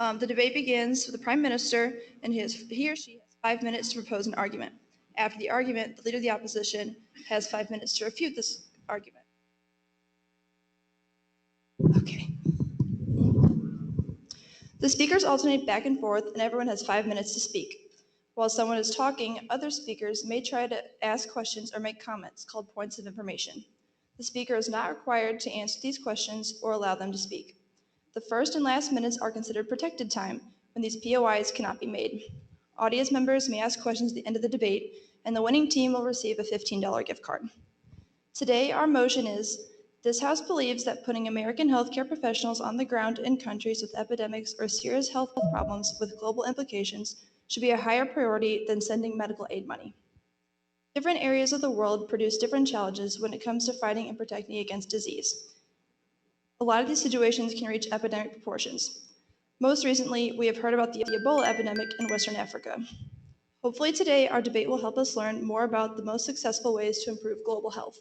The debate begins with the Prime Minister, and he or she has 5 minutes to propose an argument. After the argument, the Leader of the Opposition has 5 minutes to refute this argument. Okay. The speakers alternate back and forth, and everyone has 5 minutes to speak. While someone is talking, other speakers may try to ask questions or make comments called points of information. The speaker is not required to answer these questions or allow them to speak. The first and last minutes are considered protected time when these POIs cannot be made. Audience members may ask questions at the end of the debate, and the winning team will receive a $15 gift card. Today, our motion is, this House believes that putting American healthcare professionals on the ground in countries with epidemics or serious health problems with global implications should be a higher priority than sending medical aid money. Different areas of the world produce different challenges when it comes to fighting and protecting against disease. A lot of these situations can reach epidemic proportions. Most recently, we have heard about the Ebola epidemic in Western Africa. Hopefully today, our debate will help us learn more about the most successful ways to improve global health.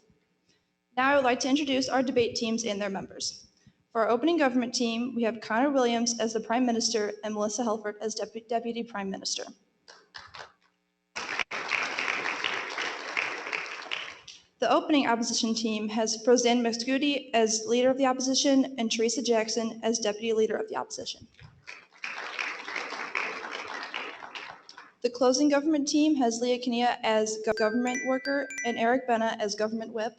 Now I would like to introduce our debate teams and their members. For our opening government team, we have Connor Williams as the Prime Minister and Melissa Helfert as Deputy Prime Minister. The opening opposition team has Roseanne Mescudi as Leader of the Opposition and Teresa Jackson as Deputy Leader of the Opposition. The closing government team has Leah Kinea as Government Worker and Eric Benna as Government Whip.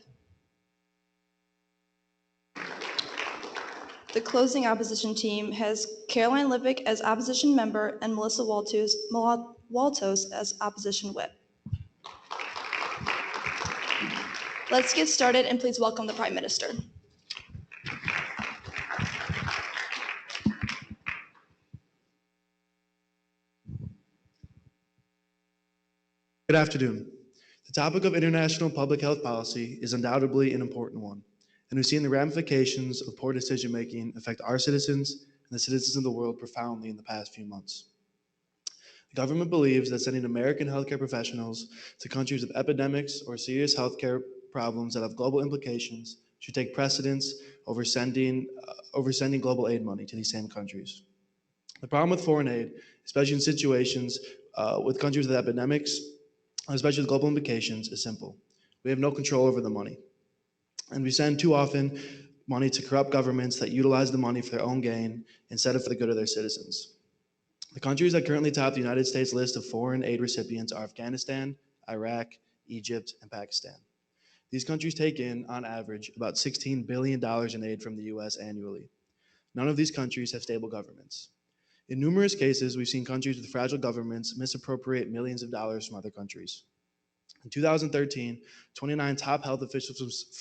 The closing opposition team has Caroline Lippick as opposition member and Melissa Waltos as opposition whip. Let's get started, and please welcome the Prime Minister. Good afternoon. The topic of international public health policy is undoubtedly an important one, and we've seen the ramifications of poor decision-making affect our citizens and the citizens of the world profoundly in the past few months. The government believes that sending American healthcare professionals to countries with epidemics or serious healthcare problems that have global implications should take precedence over sending global aid money to these same countries. The problem with foreign aid, especially in situations with countries with epidemics, especially with global implications, is simple. We have no control over the money. And we send too often money to corrupt governments that utilize the money for their own gain instead of for the good of their citizens. The countries that currently top the United States list of foreign aid recipients are Afghanistan, Iraq, Egypt, and Pakistan. These countries take in, on average, about $16 billion in aid from the US annually. None of these countries have stable governments. In numerous cases, we've seen countries with fragile governments misappropriate millions of dollars from other countries. In 2013, 29 top health officials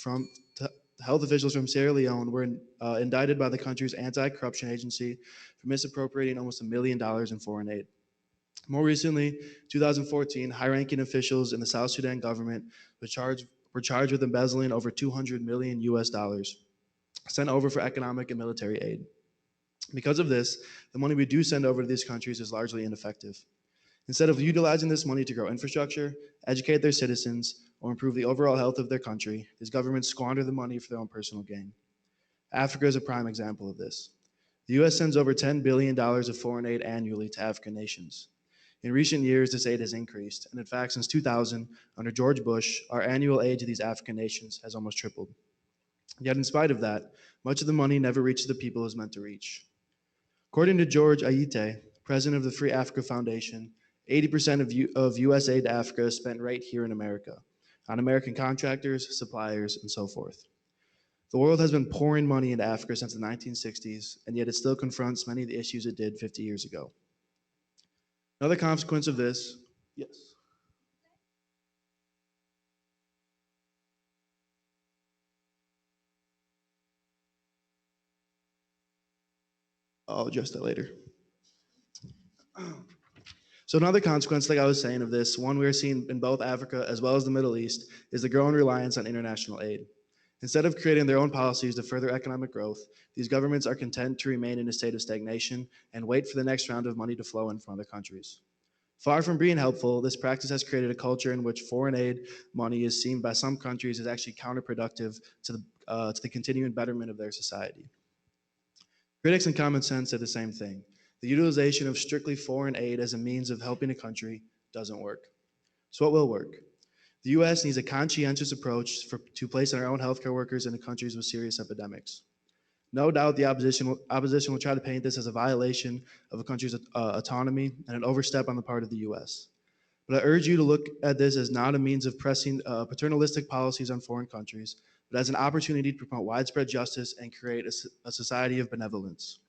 from Sierra Leone were indicted by the country's anti-corruption agency for misappropriating almost $1 million in foreign aid. More recently, 2014, high-ranking officials in the South Sudan government were charged with embezzling over $200 million sent over for economic and military aid. Because of this, the money we do send over to these countries is largely ineffective. Instead of utilizing this money to grow infrastructure, educate their citizens, or improve the overall health of their country, these governments squander the money for their own personal gain. Africa is a prime example of this. The U.S. sends over $10 billion of foreign aid annually to African nations. In recent years, this aid has increased, and in fact, since 2000, under George Bush, our annual aid to these African nations has almost tripled. Yet in spite of that, much of the money never reaches the people it was meant to reach. According to George Ayite, president of the Free Africa Foundation, 80% of U.S. aid to Africa is spent right here in America, on American contractors, suppliers, and so forth. The world has been pouring money into Africa since the 1960s, and yet it still confronts many of the issues it did 50 years ago. Another consequence of this, yes. I'll address that later. So another consequence, like I was saying, of this, one we're seeing in both Africa as well as the Middle East, is the growing reliance on international aid. Instead of creating their own policies to further economic growth, these governments are content to remain in a state of stagnation and wait for the next round of money to flow in from other countries. Far from being helpful, this practice has created a culture in which foreign aid money is seen by some countries as actually counterproductive to the continuing betterment of their society. Critics and common sense say the same thing. The utilization of strictly foreign aid as a means of helping a country doesn't work. So what will work? The US needs a conscientious approach to placing our own healthcare workers into countries with serious epidemics. No doubt the opposition will try to paint this as a violation of a country's autonomy and an overstep on the part of the US. But I urge you to look at this as not a means of pressing paternalistic policies on foreign countries, but as an opportunity to promote widespread justice and create a society of benevolence.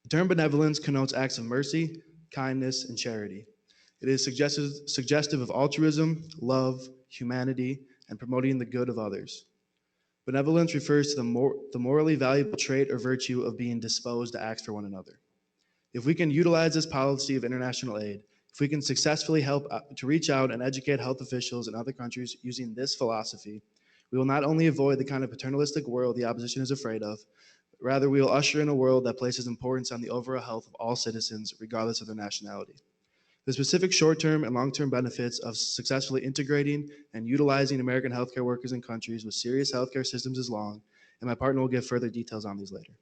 The term benevolence connotes acts of mercy, kindness, and charity. It is suggestive of altruism, love, humanity, and promoting the good of others. Benevolence refers to the morally valuable trait or virtue of being disposed to act for one another. If we can utilize this policy of international aid, if we can successfully help to reach out and educate health officials in other countries using this philosophy, we will not only avoid the kind of paternalistic world the opposition is afraid of, but rather we will usher in a world that places importance on the overall health of all citizens, regardless of their nationality. The specific short-term and long-term benefits of successfully integrating and utilizing American healthcare workers in countries with serious healthcare systems is long, and my partner will give further details on these later.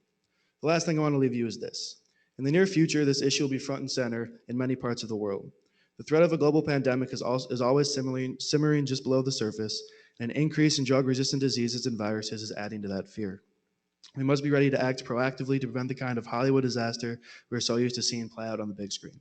The last thing I want to leave you is this. In the near future, this issue will be front and center in many parts of the world. The threat of a global pandemic is always simmering just below the surface, and an increase in drug-resistant diseases and viruses is adding to that fear. We must be ready to act proactively to prevent the kind of Hollywood disaster we're so used to seeing play out on the big screen.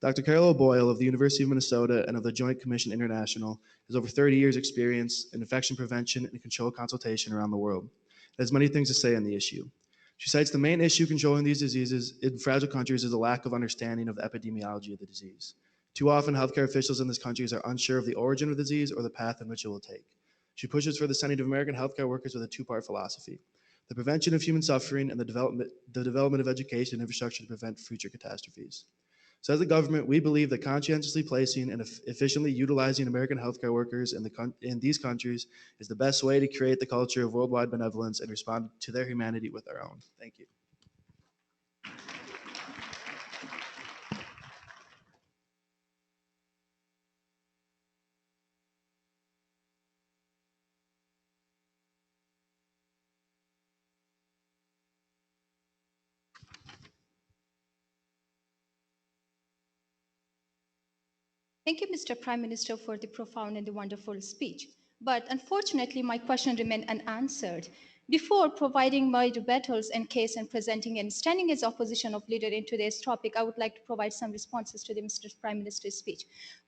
Dr. Carol O'Boyle of the University of Minnesota and of the Joint Commission International has over 30 years' experience in infection prevention and control consultation around the world. It has many things to say on the issue. She cites the main issue controlling these diseases in fragile countries is a lack of understanding of the epidemiology of the disease. Too often, healthcare officials in these countries are unsure of the origin of the disease or the path in which it will take. She pushes for the sending of American healthcare workers with a two-part philosophy: the prevention of human suffering and the development of education and infrastructure to prevent future catastrophes. So as a government, we believe that conscientiously placing and efficiently utilizing American healthcare workers in these countries is the best way to create the culture of worldwide benevolence and respond to their humanity with our own. Thank you. Thank you, Mr. Prime Minister, for the profound and the wonderful speech. But unfortunately, my question remained unanswered. Before providing my rebuttals and case and presenting and standing as opposition of leader in today's topic, I would like to provide some responses to the Mr. Prime Minister's speech.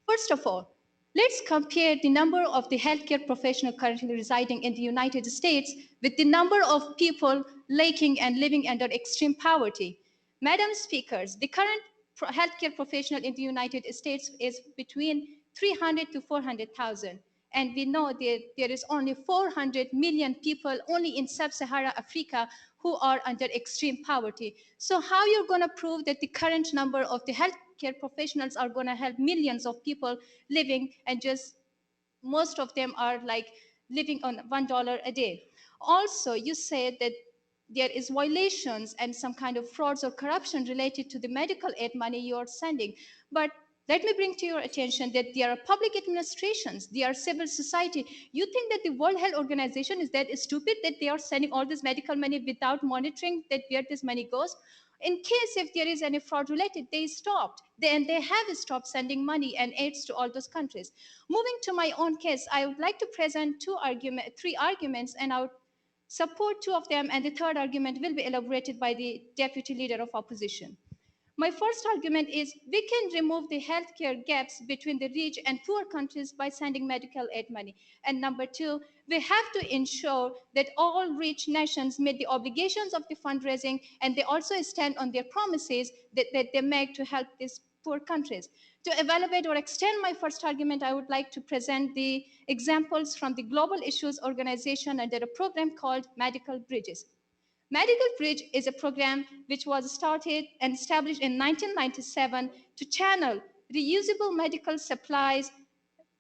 First of all, let's compare the number of the healthcare professionals currently residing in the United States with the number of people lacking and living under extreme poverty. Madam Speakers, the current healthcare professional in the United States is between 300 to 400,000. And we know that there is only 400 million people only in sub-Saharan Africa who are under extreme poverty. So how you're going to prove that the current number of the healthcare professionals are going to help millions of people living, and just most of them are like living on $1 a day? Also, you said that there is violations and some kind of frauds or corruption related to the medical aid money you are sending. But let me bring to your attention that there are public administrations, there are civil society. You think that the World Health Organization is that stupid that they are sending all this medical money without monitoring that where this money goes? In case if there is any fraud related, they stopped. And they have stopped sending money and aids to all those countries. Moving to my own case, I would like to present three arguments, and I would support two of them, and the third argument will be elaborated by the deputy leader of opposition. My first argument is we can remove the healthcare gaps between the rich and poor countries by sending medical aid money. And number two, we have to ensure that all rich nations meet the obligations of the fundraising, and they also stand on their promises that they make to help these poor countries. To evaluate or extend my first argument, I would like to present the examples from the Global Issues Organization under a program called Medical Bridges. Medical Bridge is a program which was started and established in 1997 to channel reusable medical supplies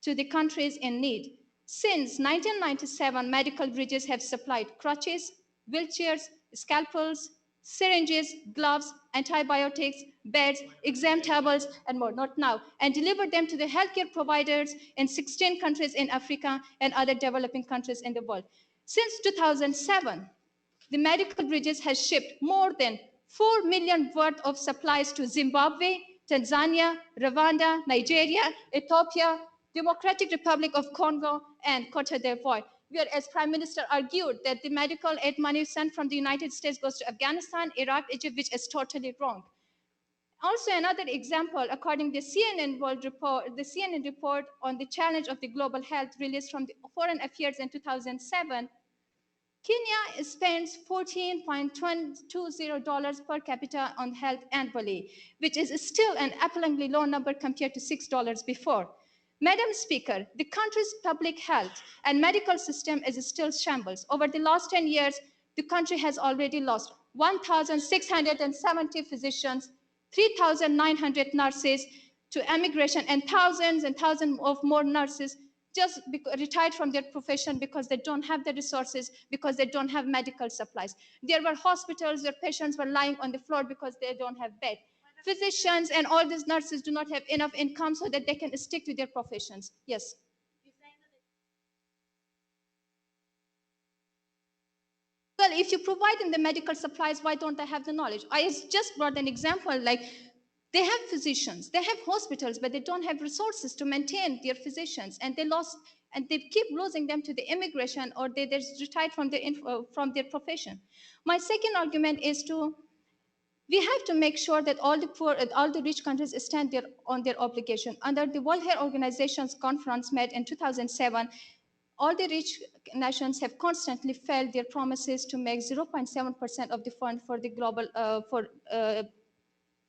to the countries in need. Since 1997, Medical Bridges have supplied crutches, wheelchairs, scalpels, syringes, gloves, antibiotics, beds, exam tables, and more, not now, and delivered them to the healthcare providers in 16 countries in Africa and other developing countries in the world. Since 2007, the Medical Bridges has shipped more than 4 million worth of supplies to Zimbabwe, Tanzania, Rwanda, Nigeria, Ethiopia, Democratic Republic of Congo, and Cote d'Ivoire. Whereas Prime Minister argued that the medical aid money sent from the United States goes to Afghanistan, Iraq, Egypt, which is totally wrong. Also, another example, according to the CNN report on the challenge of the global health released from the Foreign Affairs in 2007, Kenya spends $14.20 per capita on health annually, which is still an appallingly low number compared to $6 before. Madam Speaker, the country's public health and medical system is still shambles. Over the last 10 years, the country has already lost 1,670 physicians, 3,900 nurses to emigration, and thousands of more nurses just retired from their profession because they don't have the resources, because they don't have medical supplies. There were hospitals where patients were lying on the floor because they don't have bed. Physicians and all these nurses do not have enough income so that they can stick to their professions. Yes. Well, if you provide them the medical supplies, why don't they have the knowledge? I just brought an example, like they have physicians, they have hospitals, but they don't have resources to maintain their physicians, and they keep losing them to the immigration, or they're retired from their profession. My second argument is we have to make sure that all the poor and all the rich countries stand on their obligation. Under the World Health Organization's conference met in 2007, all the rich nations have constantly failed their promises to make 0.7% of the fund for the global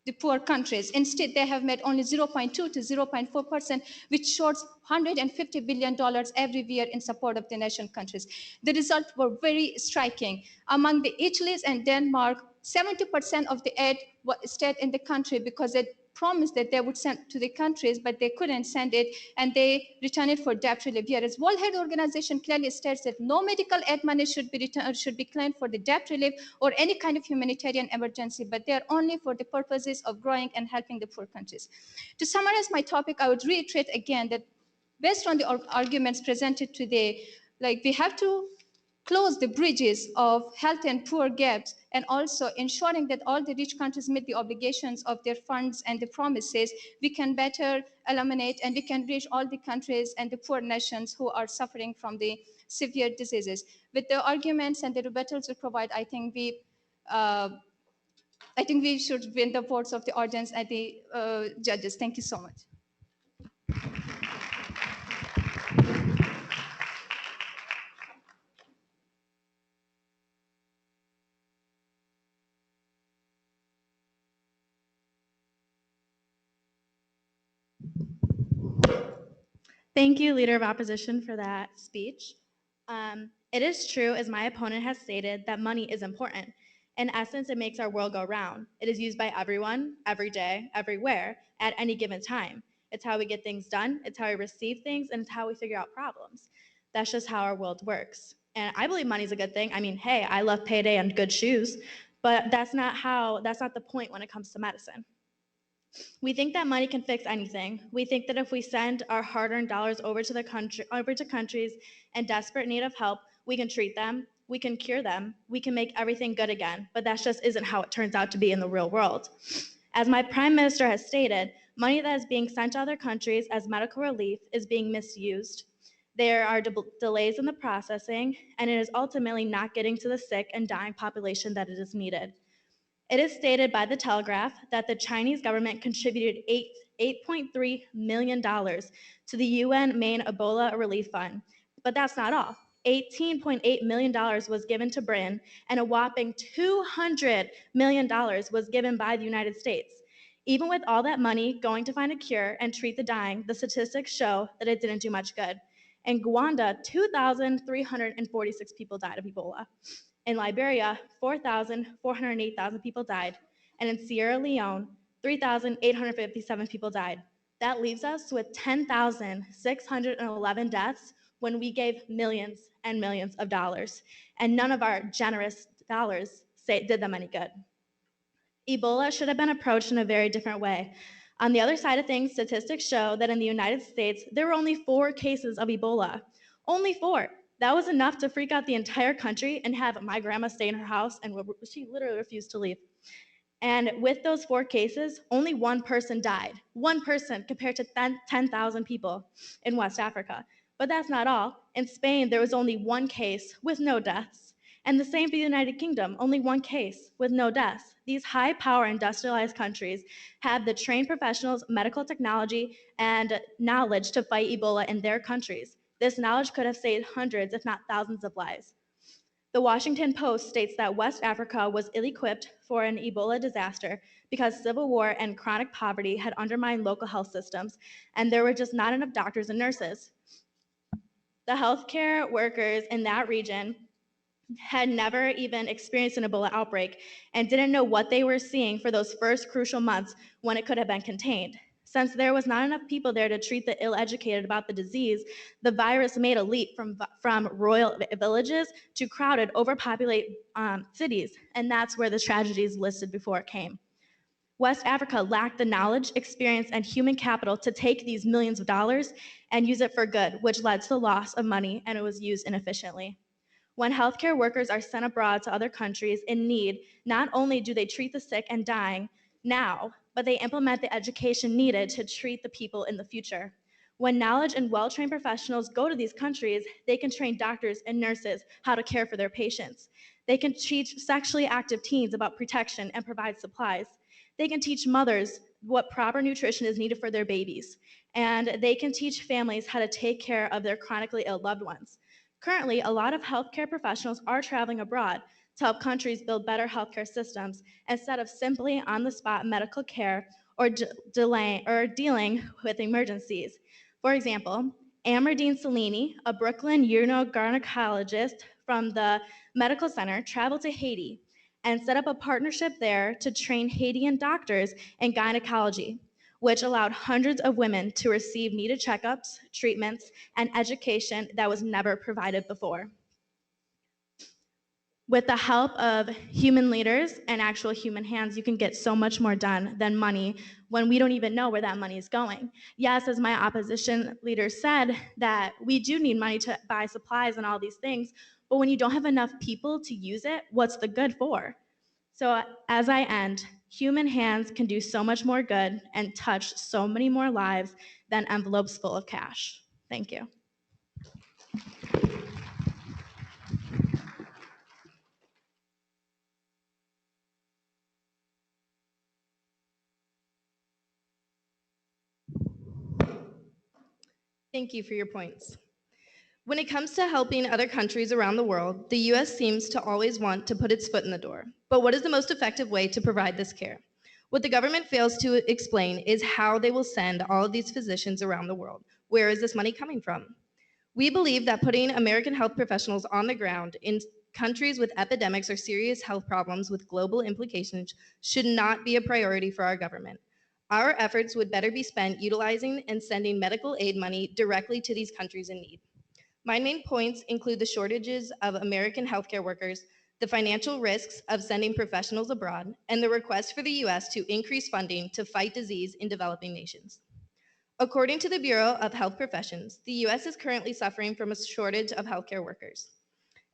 the poor countries. Instead, they have made only 0.2 to 0.4%, which shorts $150 billion every year in support of the nation countries. The results were very striking. Among the Italy and Denmark, 70% of the aid stayed in the country because they promised that they would send to the countries, but they couldn't send it, and they returned it for debt relief. Whereas World Health Organization clearly states that no medical aid money should be claimed for the debt relief or any kind of humanitarian emergency, but they are only for the purposes of growing and helping the poor countries. To summarize my topic, I would reiterate again that based on the arguments presented today, like we have to close the bridges of health and poor gaps, and also ensuring that all the rich countries meet the obligations of their funds and the promises, we can better eliminate and we can reach all the countries and the poor nations who are suffering from the severe diseases. With the arguments and the rebuttals we provide, I think we should win the votes of the audience and the judges. Thank you so much. Thank you, Leader of Opposition, for that speech. It is true, as my opponent has stated, that money is important. In essence, it makes our world go round. It is used by everyone, every day, everywhere, at any given time. It's how we get things done, it's how we receive things, and it's how we figure out problems. That's just how our world works. And I believe money's a good thing. I mean, hey, I love payday and good shoes, but that's not the point when it comes to medicine. We think that money can fix anything. We think that if we send our hard-earned dollars over to countries in desperate need of help, we can treat them, we can cure them, we can make everything good again. But that just isn't how it turns out to be in the real world. As my Prime Minister has stated, money that is being sent to other countries as medical relief is being misused. There are delays in the processing, and it is ultimately not getting to the sick and dying population that it is needed. It is stated by the Telegraph that the Chinese government contributed $8.3 million to the UN main Ebola relief fund. But that's not all. $18.8 million was given to Britain, and a whopping $200 million was given by the United States. Even with all that money going to find a cure and treat the dying, the statistics show that it didn't do much good. In Rwanda, 2,346 people died of Ebola. In Liberia, 408,000 people died. And in Sierra Leone, 3,857 people died. That leaves us with 10,611 deaths when we gave millions and millions of dollars. And none of our generous dollars did them any good. Ebola should have been approached in a very different way. On the other side of things, statistics show that in the United States, there were only 4 cases of Ebola. Only 4. That was enough to freak out the entire country and have my grandma stay in her house, and she literally refused to leave. And with those 4 cases, only one person died. One person compared to 10,000 people in West Africa. But that's not all. In Spain, there was only one case with no deaths. And the same for the United Kingdom, only one case with no deaths. These high power industrialized countries have the trained professionals, medical technology, and knowledge to fight Ebola in their countries. This knowledge could have saved hundreds, if not thousands, of lives. The Washington Post states that West Africa was ill equipped for an Ebola disaster because civil war and chronic poverty had undermined local health systems, and there were just not enough doctors and nurses. The healthcare workers in that region had never even experienced an Ebola outbreak and didn't know what they were seeing for those first crucial months when it could have been contained. Since there was not enough people there to treat the ill-educated about the disease, the virus made a leap from rural villages to crowded, overpopulated cities, and that's where the tragedies listed before it came. West Africa lacked the knowledge, experience, and human capital to take these millions of dollars and use it for good, which led to the loss of money, and it was used inefficiently. When healthcare workers are sent abroad to other countries in need, not only do they treat the sick and dying now, but they implement the education needed to treat the people in the future. When knowledge and well-trained professionals go to these countries, they can train doctors and nurses how to care for their patients. They can teach sexually active teens about protection and provide supplies. They can teach mothers what proper nutrition is needed for their babies. And they can teach families how to take care of their chronically ill loved ones. Currently, a lot of healthcare professionals are traveling abroad to help countries build better healthcare systems instead of simply on-the-spot medical care or dealing with emergencies. For example, Amardine Cellini, a Brooklyn urogynecologist from the medical center, traveled to Haiti and set up a partnership there to train Haitian doctors in gynecology, which allowed hundreds of women to receive needed checkups, treatments, and education that was never provided before. With the help of human leaders and actual human hands, you can get so much more done than money when we don't even know where that money is going. Yes, as my opposition leader said, that we do need money to buy supplies and all these things, but when you don't have enough people to use it, what's the good for? So as I end, human hands can do so much more good and touch so many more lives than envelopes full of cash. Thank you. Thank you for your points. When it comes to helping other countries around the world, the US seems to always want to put its foot in the door. But what is the most effective way to provide this care? What the government fails to explain is how they will send all of these physicians around the world. Where is this money coming from? We believe that putting American health professionals on the ground in countries with epidemics or serious health problems with global implications should not be a priority for our government. Our efforts would better be spent utilizing and sending medical aid money directly to these countries in need. My main points include the shortages of American healthcare workers, the financial risks of sending professionals abroad, and the request for the US to increase funding to fight disease in developing nations. According to the Bureau of Health Professions, the US is currently suffering from a shortage of healthcare workers,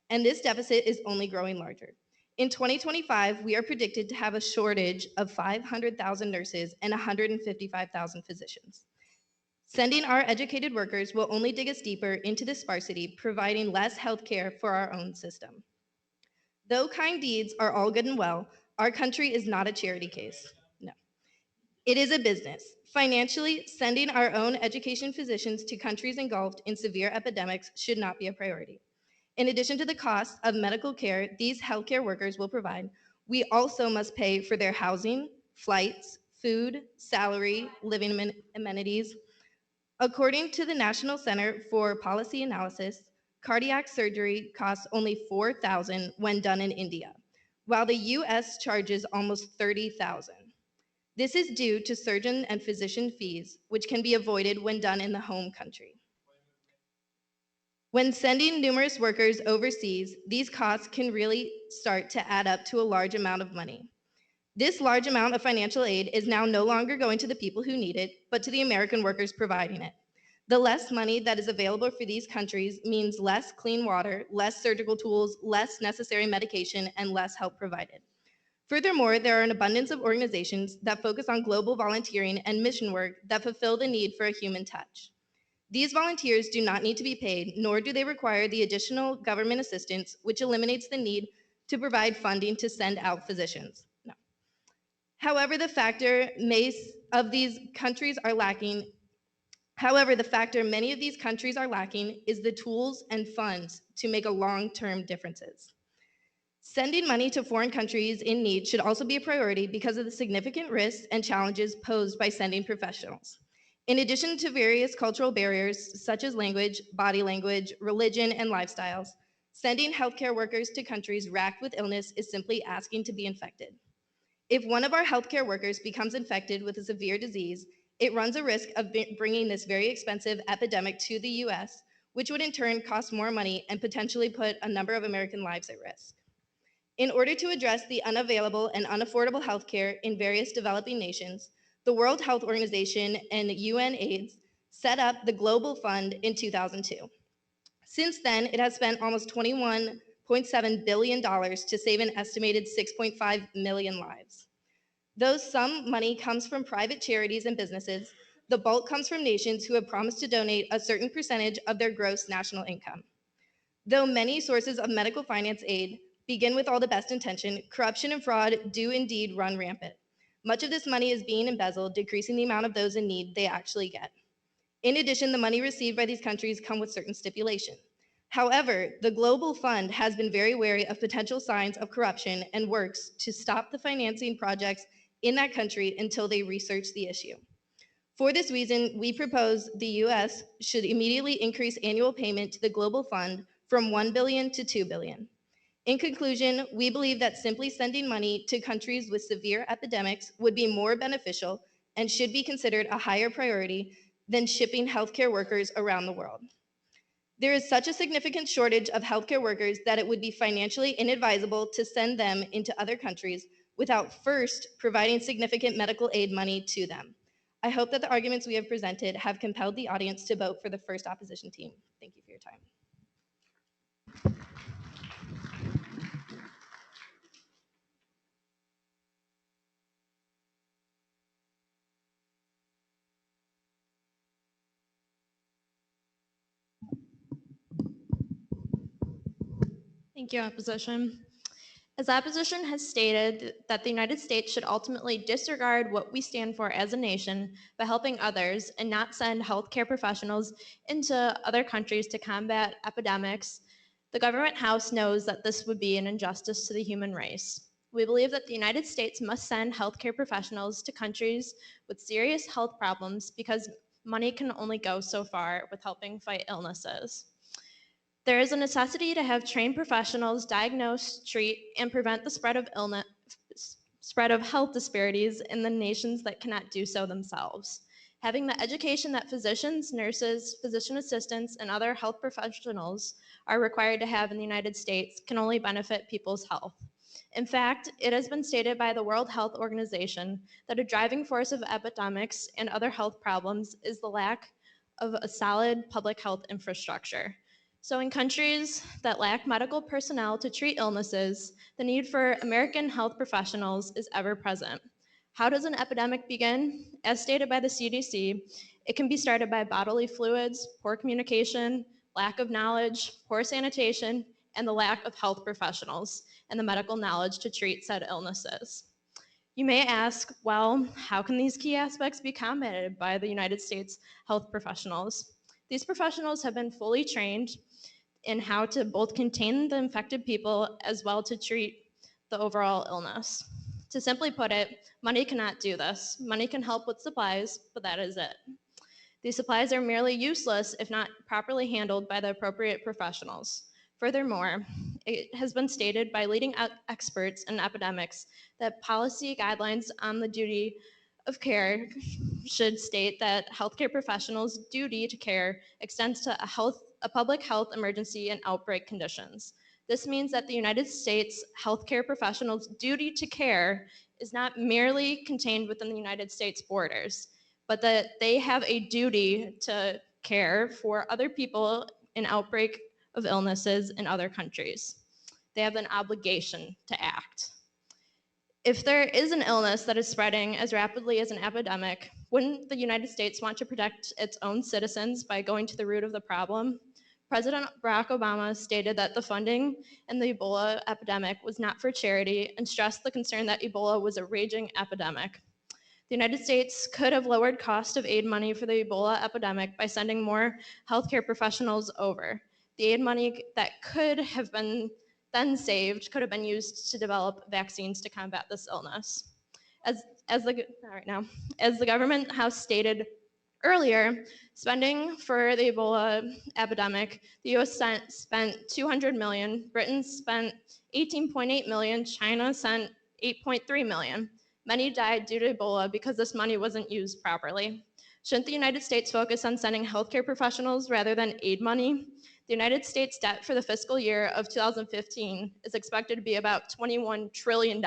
and this deficit is only growing larger. In 2025, we are predicted to have a shortage of 500,000 nurses and 155,000 physicians. Sending our educated workers will only dig us deeper into this sparsity, providing less health care for our own system. Though kind deeds are all good and well, our country is not a charity case. No. It is a business. Financially, sending our own education physicians to countries engulfed in severe epidemics should not be a priority. In addition to the cost of medical care these healthcare workers will provide, we also must pay for their housing, flights, food, salary, living amenities. According to the National Center for Policy Analysis, cardiac surgery costs only $4,000 when done in India, while the US charges almost $30,000. This is due to surgeon and physician fees, which can be avoided when done in the home country. When sending numerous workers overseas, these costs can really start to add up to a large amount of money. This large amount of financial aid is now no longer going to the people who need it, but to the American workers providing it. The less money that is available for these countries means less clean water, less surgical tools, less necessary medication, and less help provided. Furthermore, there are an abundance of organizations that focus on global volunteering and mission work that fulfill the need for a human touch. These volunteers do not need to be paid, nor do they require the additional government assistance, which eliminates the need to provide funding to send out physicians. No. However, the factor many of these countries are lacking is the tools and funds to make a long-term differences. Sending money to foreign countries in need should also be a priority because of the significant risks and challenges posed by sending professionals. In addition to various cultural barriers such as language, body language, religion, and lifestyles, sending healthcare workers to countries racked with illness is simply asking to be infected. If one of our healthcare workers becomes infected with a severe disease, it runs a risk of bringing this very expensive epidemic to the US, which would in turn cost more money and potentially put a number of American lives at risk. In order to address the unavailable and unaffordable healthcare in various developing nations, the World Health Organization and UNAIDS set up the Global Fund in 2002. Since then, it has spent almost $21.7 billion to save an estimated 6.5 million lives. Though some money comes from private charities and businesses, the bulk comes from nations who have promised to donate a certain percentage of their gross national income. Though many sources of medical finance aid begin with all the best intention, corruption and fraud do indeed run rampant. Much of this money is being embezzled, decreasing the amount of those in need they actually get. In addition, the money received by these countries come with certain stipulations. However, the Global Fund has been very wary of potential signs of corruption and works to stop the financing projects in that country until they research the issue. For this reason, we propose the US should immediately increase annual payment to the Global Fund from $1 billion to $2 billion. In conclusion, we believe that simply sending money to countries with severe epidemics would be more beneficial and should be considered a higher priority than shipping healthcare workers around the world. There is such a significant shortage of healthcare workers that it would be financially inadvisable to send them into other countries without first providing significant medical aid money to them. I hope that the arguments we have presented have compelled the audience to vote for the first opposition team. Thank you for your time. Thank you, opposition. As opposition has stated that the United States should ultimately disregard what we stand for as a nation by helping others and not send healthcare professionals into other countries to combat epidemics, the government house knows that this would be an injustice to the human race. We believe that the United States must send healthcare professionals to countries with serious health problems because money can only go so far with helping fight illnesses. There is a necessity to have trained professionals diagnose, treat, and prevent the spread of health disparities in the nations that cannot do so themselves. Having the education that physicians, nurses, physician assistants, and other health professionals are required to have in the United States can only benefit people's health. In fact, it has been stated by the World Health Organization that a driving force of epidemics and other health problems is the lack of a solid public health infrastructure. So in countries that lack medical personnel to treat illnesses, the need for American health professionals is ever present. How does an epidemic begin? As stated by the CDC, it can be started by bodily fluids, poor communication, lack of knowledge, poor sanitation, and the lack of health professionals and the medical knowledge to treat said illnesses. You may ask, well, how can these key aspects be combated by the United States health professionals? These professionals have been fully trained in how to both contain the infected people as well to treat the overall illness. To simply put it, money cannot do this. Money can help with supplies, but that is it. These supplies are merely useless if not properly handled by the appropriate professionals. Furthermore, it has been stated by leading experts in epidemics that policy guidelines on the duty of care should state that healthcare professionals' duty to care extends to a public health emergency and outbreak conditions. This means that the United States healthcare professionals' duty to care is not merely contained within the United States borders, but that they have a duty to care for other people in outbreak of illnesses in other countries. They have an obligation to act. If there is an illness that is spreading as rapidly as an epidemic, wouldn't the United States want to protect its own citizens by going to the root of the problem? President Barack Obama stated that the funding in the Ebola epidemic was not for charity and stressed the concern that Ebola was a raging epidemic. The United States could have lowered cost of aid money for the Ebola epidemic by sending more healthcare professionals over. The aid money that could have been then saved could have been used to develop vaccines to combat this illness. As the all right now, as the government has stated earlier, spending for the Ebola epidemic, the U.S. spent 200 million, Britain spent 18.8 million, China sent 8.3 million. Many died due to Ebola because this money wasn't used properly. Shouldn't the United States focus on sending healthcare professionals rather than aid money? The United States debt for the fiscal year of 2015 is expected to be about $21 trillion.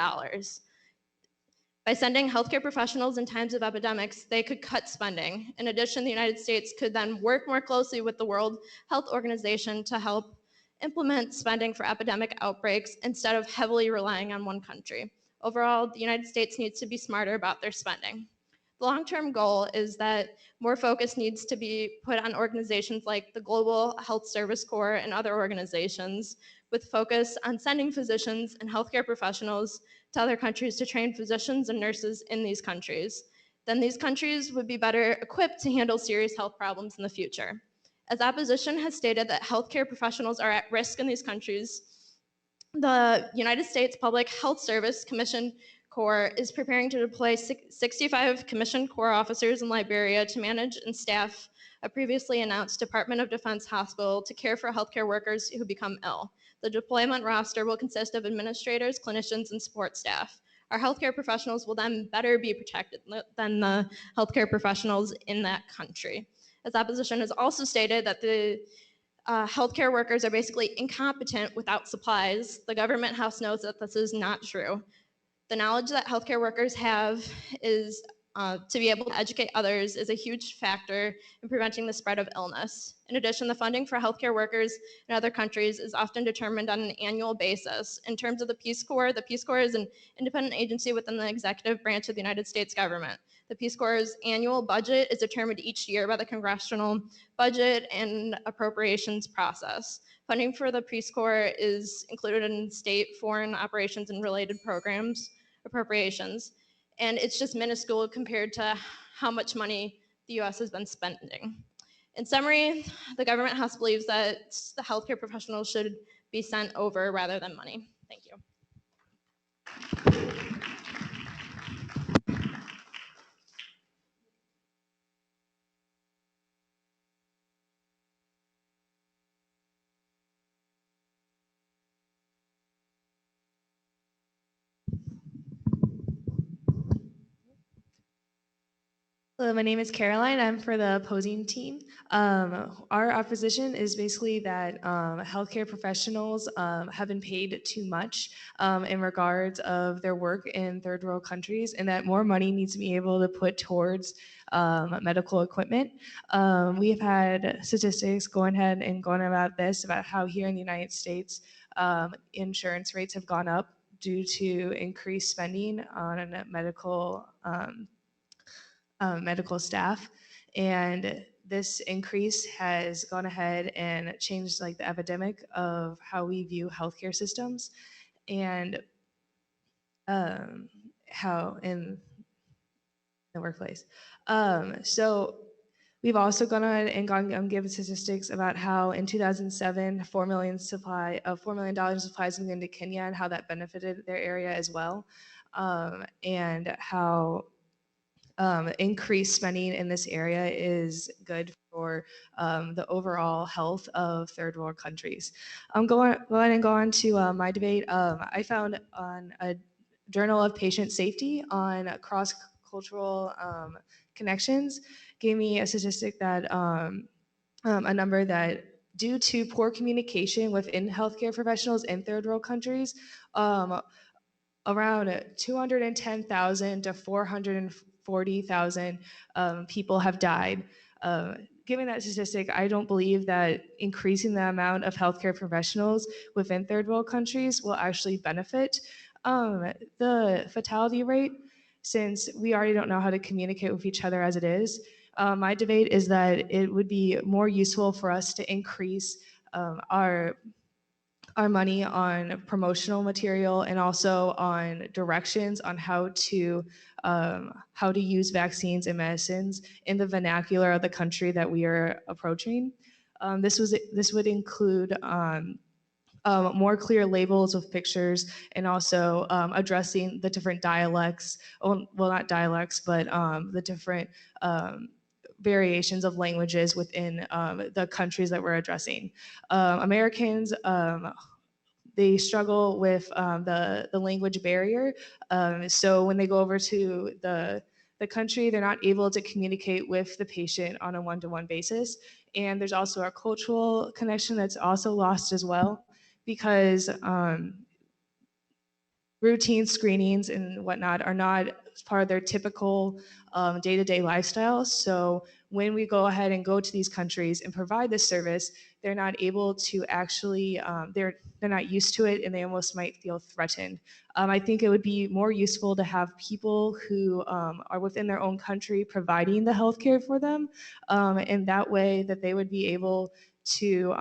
By sending healthcare professionals in times of epidemics, they could cut spending. In addition, the United States could then work more closely with the World Health Organization to help implement spending for epidemic outbreaks instead of heavily relying on one country. Overall, the United States needs to be smarter about their spending. The long-term goal is that more focus needs to be put on organizations like the Global Health Service Corps and other organizations, with focus on sending physicians and healthcare professionals to other countries to train physicians and nurses in these countries. Then these countries would be better equipped to handle serious health problems in the future. As opposition has stated that healthcare professionals are at risk in these countries, the United States Public Health Service Commission Corps is preparing to deploy 65 Commissioned Corps officers in Liberia to manage and staff a previously announced Department of Defense hospital to care for healthcare workers who become ill. The deployment roster will consist of administrators, clinicians, and support staff. Our healthcare professionals will then better be protected than the healthcare professionals in that country. As opposition has also stated that the healthcare workers are basically incompetent without supplies, the government house knows that this is not true. The knowledge that healthcare workers have is to be able to educate others is a huge factor in preventing the spread of illness. In addition, the funding for healthcare workers in other countries is often determined on an annual basis. In terms of the Peace Corps is an independent agency within the executive branch of the United States government. The Peace Corps' annual budget is determined each year by the Congressional Budget and Appropriations process. Funding for the Peace Corps is included in state, foreign operations, and related programs appropriations. And it's just minuscule compared to how much money the US has been spending. In summary, the government house believes that the healthcare professionals should be sent over rather than money. Thank you. Hello, my name is Caroline. I'm for the opposing team. Our opposition is basically that healthcare professionals have been paid too much in regards of their work in third world countries, and that more money needs to be able to put towards medical equipment. We have had statistics going ahead and going about this, about how here in the United States, insurance rates have gone up due to increased spending on medical staff, and this increase has gone ahead and changed like the epidemic of how we view healthcare systems and how in the workplace. So we've also gone ahead and given statistics about how in 2007, $4 million in supplies went into Kenya and how that benefited their area as well, and how increased spending in this area is good for the overall health of third world countries. Go ahead and go on to my debate. I found on a Journal of Patient Safety on cross-cultural connections gave me a statistic that a number that due to poor communication within healthcare professionals in third world countries, around 210,000 to 440,000 people have died. Given that statistic, I don't believe that increasing the amount of healthcare professionals within third world countries will actually benefit The fatality rate, since we already don't know how to communicate with each other as it is, my debate is that it would be more useful for us to increase our money on promotional material and also on directions on how to use vaccines and medicines in the vernacular of the country that we are approaching. This would include more clear labels with pictures and also addressing the different dialects, well, not dialects, but the different variations of languages within the countries that we're addressing. Americans, they struggle with the language barrier. So when they go over to the country, they're not able to communicate with the patient on a one-to-one basis. And there's also a cultural connection that's also lost as well, because routine screenings and whatnot are not part of their typical day-to-day lifestyle. So when we go ahead and go to these countries and provide this service, they're not able to actually, they're not used to it, and they almost might feel threatened. I think it would be more useful to have people who are within their own country providing the healthcare for them, and that way that they would be able to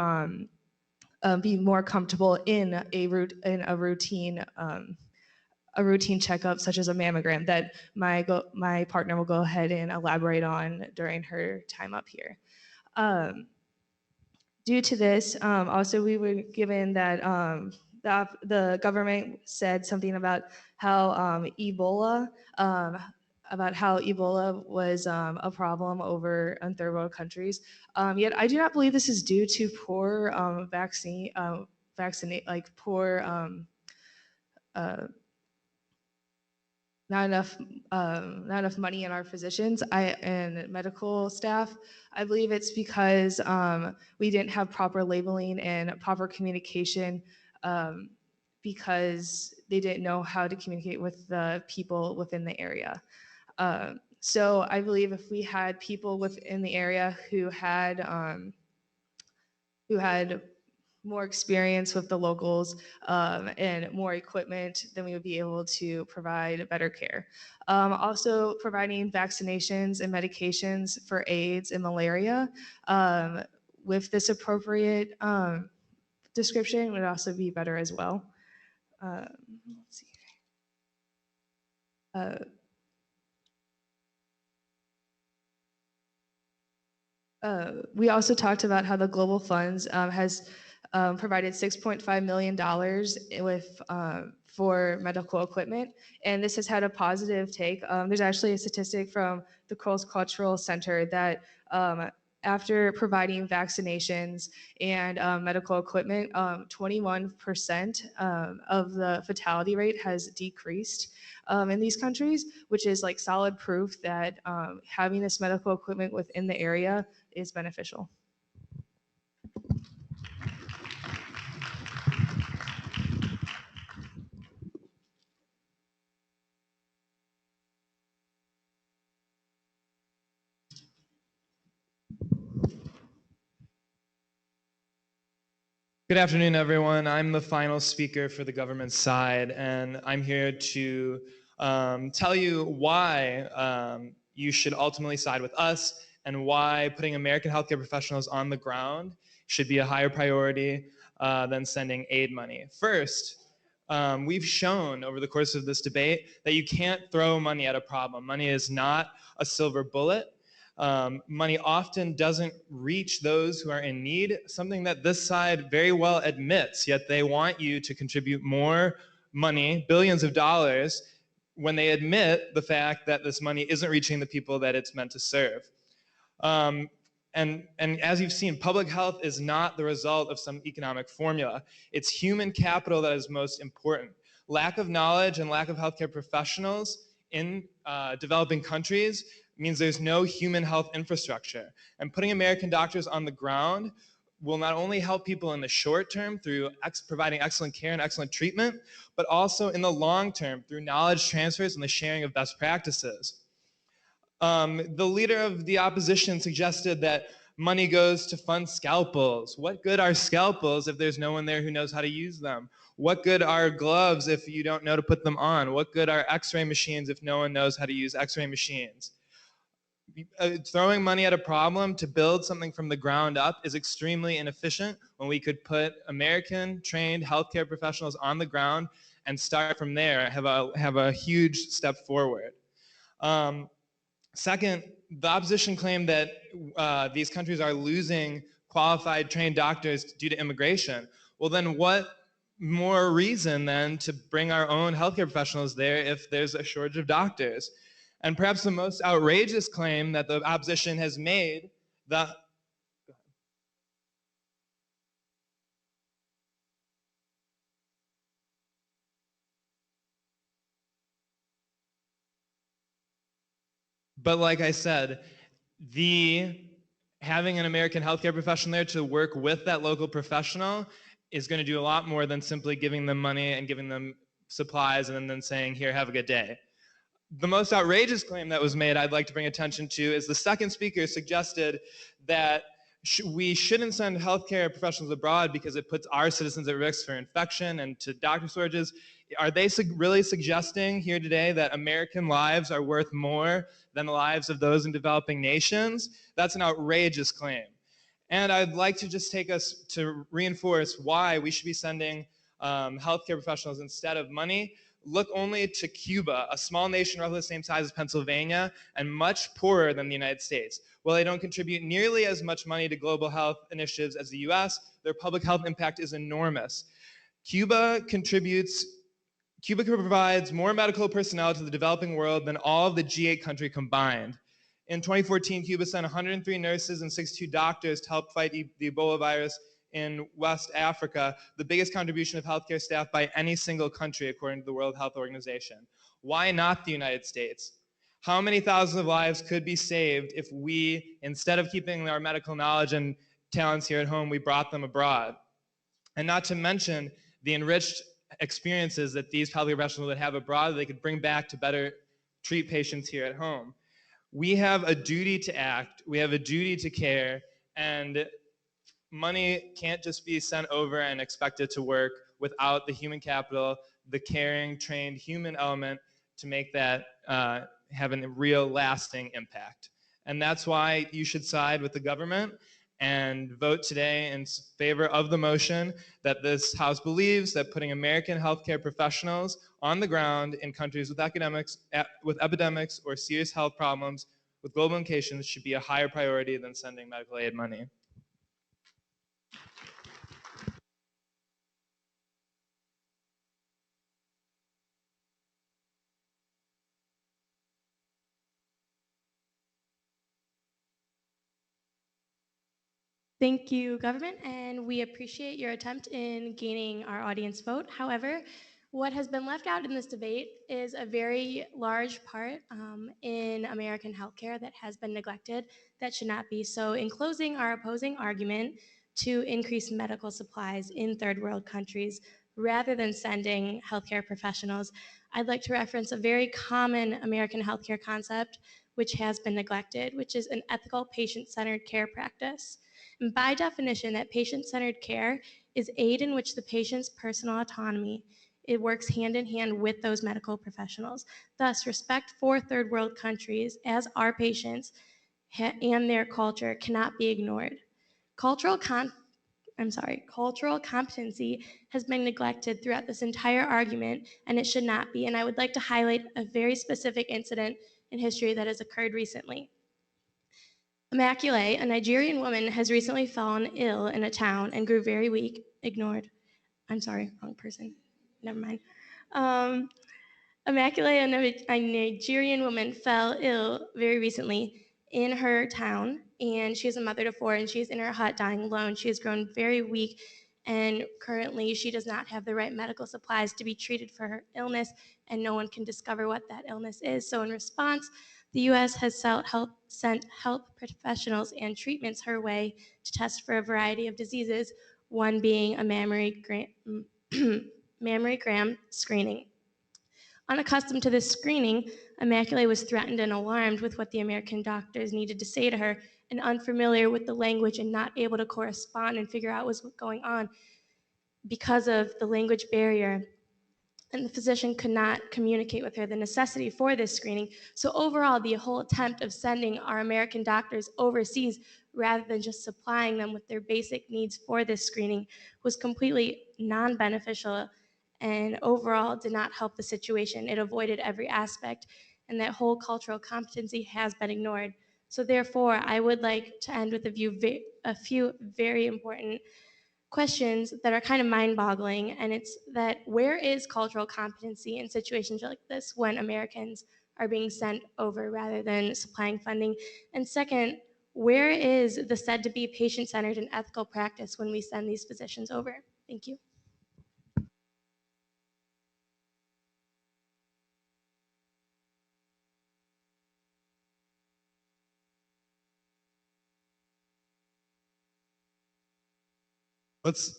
be more comfortable in a routine checkup, such as a mammogram, that my partner will go ahead and elaborate on during her time up here. Due to this, also we were given that the government said something about how Ebola was a problem over in third world countries. Yet I do not believe this is due to poor not enough money in our physicians and medical staff. I believe it's because we didn't have proper labeling and proper communication, because they didn't know how to communicate with the people within the area. So I believe if we had people within the area who had more experience with the locals and more equipment, then we would be able to provide better care. Also, providing vaccinations and medications for AIDS and malaria with this appropriate description would also be better as well. Let's see. We also talked about how the Global Funds has provided $6.5 million for medical equipment, and this has had a positive take. There's actually a statistic from the Cross Cultural Center that after providing vaccinations and medical equipment, 21% of the fatality rate has decreased in these countries, which is like solid proof that having this medical equipment within the area is beneficial. Good afternoon, everyone. I'm the final speaker for the government side, and I'm here to tell you why you should ultimately side with us and why putting American healthcare professionals on the ground should be a higher priority than sending aid money. First, we've shown over the course of this debate that you can't throw money at a problem. Money is not a silver bullet. Money often doesn't reach those who are in need, something that this side very well admits, yet they want you to contribute more money, billions of dollars, when they admit the fact that this money isn't reaching the people that it's meant to serve. And as you've seen, public health is not the result of some economic formula. It's human capital that is most important. Lack of knowledge and lack of healthcare professionals in developing countries means there's no human health infrastructure. And putting American doctors on the ground will not only help people in the short term through providing excellent care and excellent treatment, but also in the long term through knowledge transfers and the sharing of best practices. The leader of the opposition suggested that Money goes to fund scalpels. What good are scalpels if there's no one there who knows how to use them? What good are gloves if you don't know to put them on? What good are x-ray machines if no one knows how to use x-ray machines? Throwing money at a problem to build something from the ground up is extremely inefficient when we could put American trained healthcare professionals on the ground and start from there, have a huge step forward. Second, the opposition claimed that these countries are losing qualified trained doctors due to immigration. Well, then what more reason then to bring our own healthcare professionals there if there's a shortage of doctors? And perhaps the most outrageous claim that the opposition has made, but like I said, having an American healthcare professional there to work with that local professional is going to do a lot more than simply giving them money and giving them supplies and then saying, here, have a good day. The most outrageous claim that was made I'd like to bring attention to is the second speaker suggested that we shouldn't send healthcare professionals abroad because it puts our citizens at risk for infection and to doctor shortages. Are they really suggesting here today that American lives are worth more than the lives of those in developing nations? That's an outrageous claim. And I'd like to just take us to reinforce why we should be sending healthcare professionals instead of money. Look only to Cuba, a small nation roughly the same size as Pennsylvania and much poorer than the United States. While they don't contribute nearly as much money to global health initiatives as the US, their public health impact is enormous. Cuba provides more medical personnel to the developing world than all of the G8 countries combined. In 2014, Cuba sent 103 nurses and 62 doctors to help fight the Ebola virus in West Africa, the biggest contribution of healthcare staff by any single country, according to the World Health Organization. Why not the United States? How many thousands of lives could be saved if we, instead of keeping our medical knowledge and talents here at home, we brought them abroad? And not to mention the enriched experiences that these healthcare professionals would have abroad that they could bring back to better treat patients here at home. We have a duty to act, we have a duty to care, and money can't just be sent over and expected to work without the human capital, the caring, trained human element to make that have a real lasting impact. And that's why you should side with the government and vote today in favor of the motion that this House believes that putting American healthcare professionals on the ground in countries with epidemics or serious health problems with global implications should be a higher priority than sending medical aid money. Thank you, government, and we appreciate your attempt in gaining our audience vote. However, what has been left out in this debate is a very large part in American healthcare that has been neglected that should not be. So in closing our opposing argument to increase medical supplies in third world countries rather than sending healthcare professionals, I'd like to reference a very common American healthcare concept which has been neglected, which is an ethical patient-centered care practice. And by definition, that patient-centered care is aid in which the patient's personal autonomy, it works hand in hand with those medical professionals. Thus, respect for third world countries as our patients and their culture cannot be ignored. Cultural competency has been neglected throughout this entire argument, and it should not be. And I would like to highlight a very specific incident in history that has occurred recently. Immaculate, a Nigerian woman, has recently fallen ill in a town and grew very weak. Ignored. I'm sorry, wrong person. Never mind. Immaculate, a Nigerian woman, fell ill very recently in her town, and she is a mother of 4, and she's in her hut dying alone. She has grown very weak, and currently she does not have the right medical supplies to be treated for her illness, and no one can discover what that illness is. So in response, the U.S. has sent health professionals and treatments her way to test for a variety of diseases, one being a mammogram screening. Unaccustomed to this screening, Immaculate was threatened and alarmed with what the American doctors needed to say to her and unfamiliar with the language and not able to correspond and figure out what's going on because of the language barrier. And the physician could not communicate with her the necessity for this screening. So overall, the whole attempt of sending our American doctors overseas rather than just supplying them with their basic needs for this screening was completely non-beneficial and overall did not help the situation. It avoided every aspect, and that whole cultural competency has been ignored. So therefore, I would like to end with a few very important questions that are kind of mind-boggling, and it's that where is cultural competency in situations like this when Americans are being sent over rather than supplying funding? And second, where is the said to be patient-centered and ethical practice when we send these physicians over? Thank you.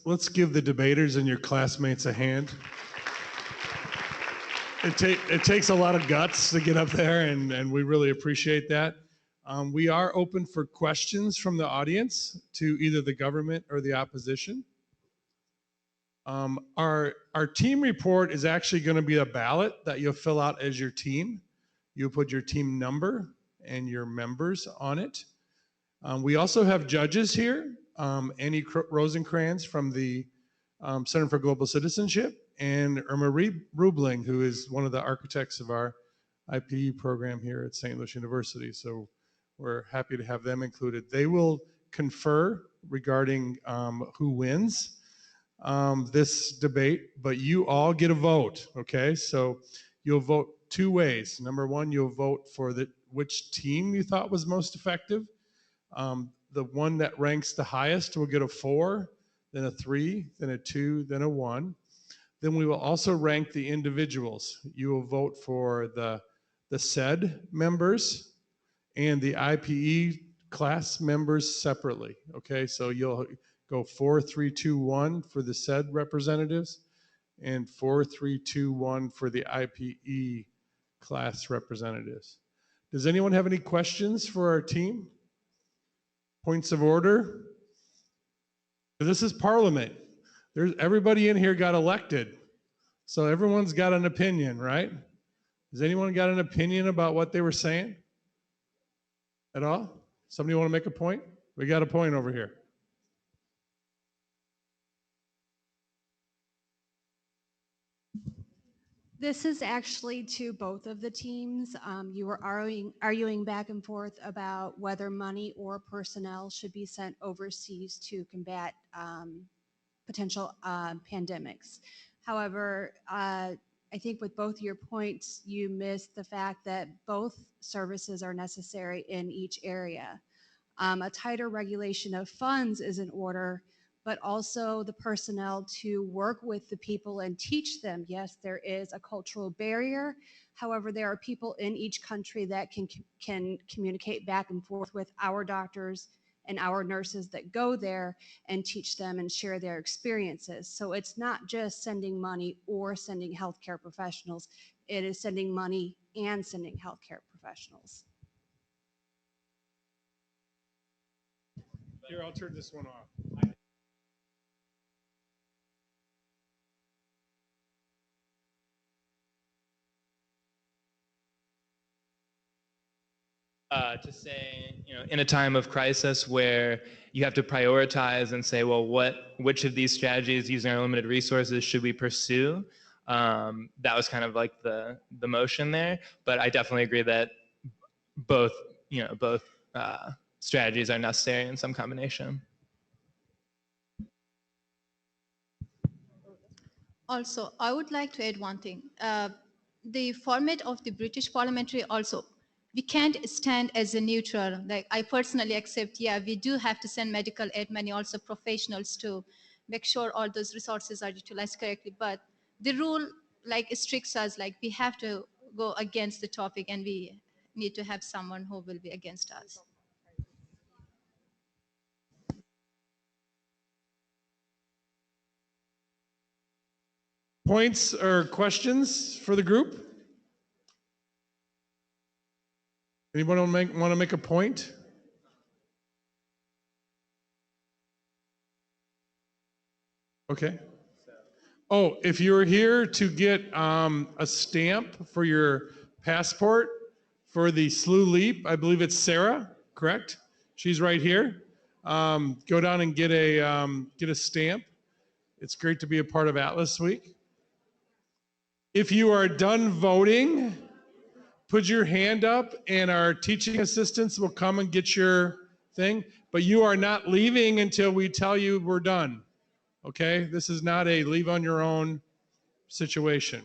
Let's give the debaters and your classmates a hand. It takes a lot of guts to get up there, and we really appreciate that. We are open for questions from the audience to either the government or the opposition. Our team report is actually going to be a ballot that you'll fill out as your team. You'll put your team number and your members on it. We also have judges here, Annie Rosenkrantz from the Center for Global Citizenship, and Irma Rubling, who is one of the architects of our IPE program here at St. Louis University. So we're happy to have them included. They will confer regarding who wins this debate, but you all get a vote, okay? So you'll vote two ways. Number one, you'll vote for which team you thought was most effective. The one that ranks the highest will get a 4, then a 3, then a 2, then a 1. Then we will also rank the individuals. You will vote for the SED members and the IPE class members separately, okay? So you'll go 4, 3, 2, 1 for the SED representatives and 4, 3, 2, 1 for the IPE class representatives. Does anyone have any questions for our team? Points of order? This is Parliament. Everybody in here got elected. So everyone's got an opinion, right? Has anyone got an opinion about what they were saying at all? Somebody want to make a point? We got a point over here. This is actually to both of the teams. You were arguing back and forth about whether money or personnel should be sent overseas to combat potential pandemics. However, I think with both your points, you missed the fact that both services are necessary in each area. A tighter regulation of funds is in order, but also the personnel to work with the people and teach them. Yes, there is a cultural barrier. However, there are people in each country that can communicate back and forth with our doctors and our nurses that go there and teach them and share their experiences. So it's not just sending money or sending healthcare professionals. It is sending money and sending healthcare professionals. Here, I'll turn this one off. To say, in a time of crisis where you have to prioritize and say, well, which of these strategies using our limited resources should we pursue? That was kind of like the motion there. But I definitely agree that both strategies are necessary in some combination. Also, I would like to add one thing. The format of the British parliamentary also, we can't stand as a neutral. Like I personally accept, yeah, we do have to send medical aid money, also professionals to make sure all those resources are utilized correctly. But the rule like restricts us, like we have to go against the topic and we need to have someone who will be against us. Points or questions for the group? Anyone want to make a point? Okay. Oh, if you're here to get a stamp for your passport for the SLU Leap, I believe it's Sarah, correct? She's right here. Go down and get a stamp. It's great to be a part of Atlas Week. If you are done voting, put your hand up and our teaching assistants will come and get your thing. But you are not leaving until we tell you we're done. Okay? This is not a leave on your own situation.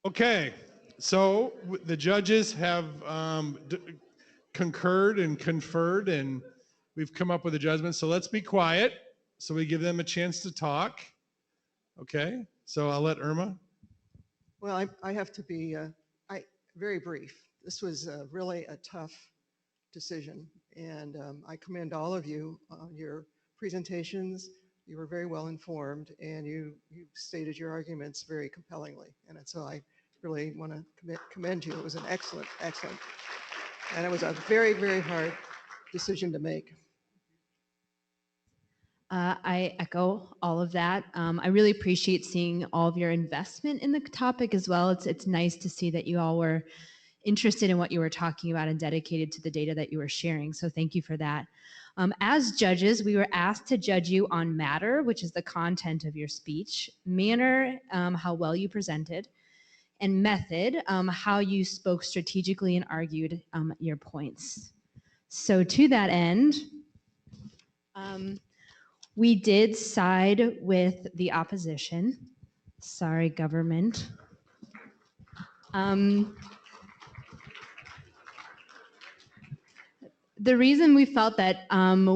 Okay, so the judges have concurred and conferred, and we've come up with a judgment. So let's be quiet so we give them a chance to talk. Okay, so I'll let Irma. Well, I have to be very brief. This was really a tough decision, and I commend all of you on your presentations. You were very well informed, and you stated your arguments very compellingly, and so I really want to commend you. It was an excellent, and it was a very, very hard decision to make. I echo all of that. I really appreciate seeing all of your investment in the topic as well. It's nice to see that you all were interested in what you were talking about and dedicated to the data that you were sharing. So thank you for that. As judges, we were asked to judge you on matter, which is the content of your speech, manner, how well you presented, and method, how you spoke strategically and argued your points. So to that end, we did side with the opposition. Sorry, government. The reason we felt that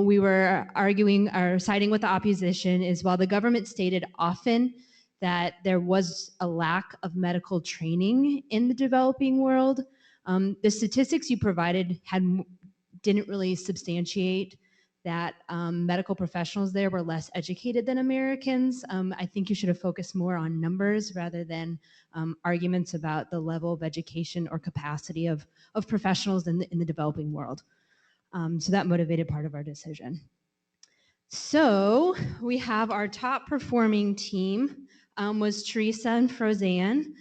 we were arguing or siding with the opposition is while the government stated often that there was a lack of medical training in the developing world, the statistics you provided didn't really substantiate that medical professionals there were less educated than Americans. I think you should have focused more on numbers rather than arguments about the level of education or capacity of professionals in the developing world. So that motivated part of our decision. So we have our top performing team was Teresa and Frozanne.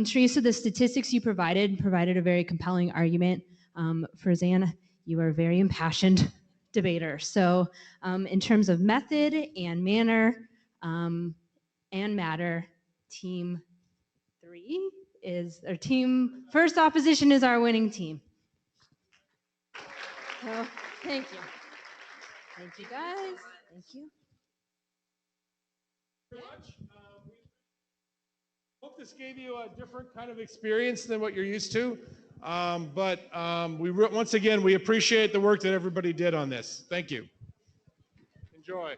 Teresa, the statistics you provided a very compelling argument. Frozanne, you are a very impassioned debater. So in terms of method and manner and matter, team 3 is our team. First opposition is our winning team. So thank you. Thank you guys. Thank you. Hope this gave you a different kind of experience than what you're used to. Once again, we appreciate the work that everybody did on this. Thank you. Enjoy.